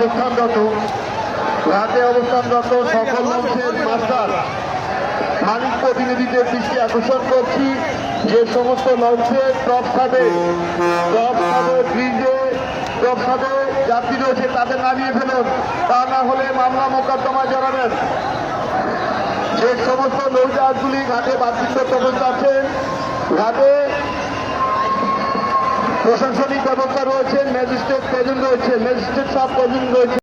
অবস্থানরত সকল লঞ্চের মাস্টার স্থানিক প্রতিনিধিদের দৃষ্টি আকর্ষণ করছি, যে সমস্ত লঞ্চে টপ খাদে ব্রিজে টপ খাদে যাত্রী রয়েছে তাদের নামিয়ে ফেলুন, তা না হলে মামলা মোকদ্দমায় জড়াবেন। যে সমস্ত নৌজাহাজগুলি ঘাটে বাতিলরত অবস্থা আছেন, ঘাটে প্রশাসনিক ব্যবস্থা রয়েছে, ম্যাজিস্ট্রেট প্রেজেন্ট রয়েছে, ম্যাজিস্ট্রেট সাহেব প্রেজেন্ট রয়েছে।